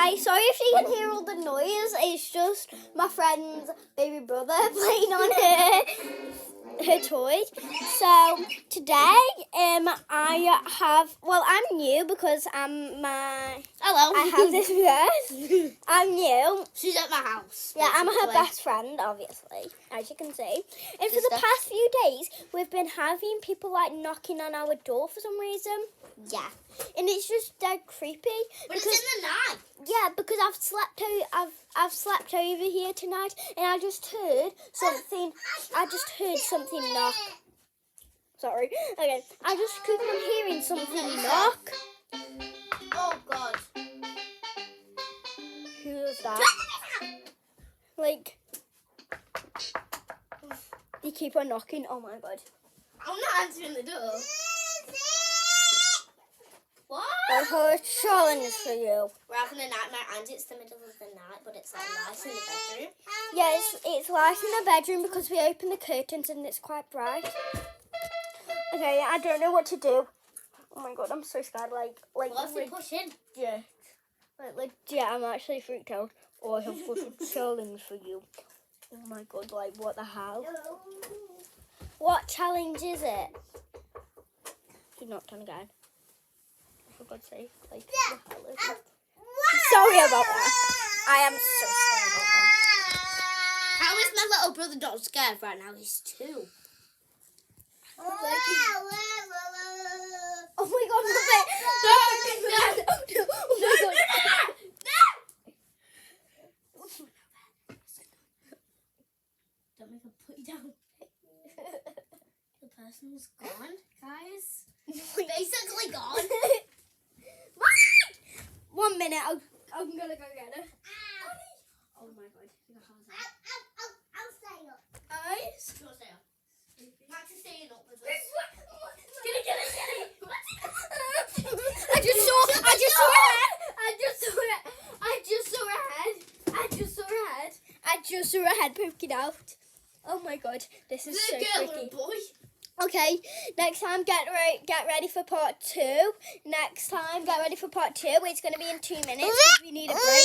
Hi, sorry if you can hear all the noise. It's just my friend's baby brother playing on her toy. So today, I'm new because Hello. I have this dress. I'm new. She's at my house. Yeah, I'm her basically. best friend, obviously, as you can see. And for the Sister. past few days, we've been having people like knocking on our door for some reason. Yeah. And it's just dead creepy. But it's in the night. Yeah, because I've slept over here tonight, and I just heard something. Knock. Sorry. Okay, I just keep on hearing something knock. Oh God. Who's that? Like, they keep on knocking. Oh my God. I'm not answering the door. What? I have a challenge for you. We're having a nightmare, and it's the middle of the night, but it's like light in the bedroom. Yeah, it's light in the bedroom because we open the curtains and it's quite bright. Okay, I don't know what to do. Oh my God, I'm so scared. Like, What if we push in? yeah, yeah, I'm actually freaked out. Oh, I have got a challenge for you. Oh my God, like what the hell? What challenge is it? He knocked on again. For God's sake, like what the hell is it? Sorry about that. I am so sorry about that. How is my little brother not scared right now? He's 2. Oh my God, no. Oh my God. Don't make him put you down. The person was gone, guys. Basically gone. 1 minute, I'm gonna go get her. Oh my God. I'll stay up. Eyes? Go stay up. Max is staying up as well. Get it. I just saw her head. I just saw her head poking out. Oh my God, this is so freaky. Boy. Okay, next time get ready for part 2. It's going to be in 2 minutes. We need a break.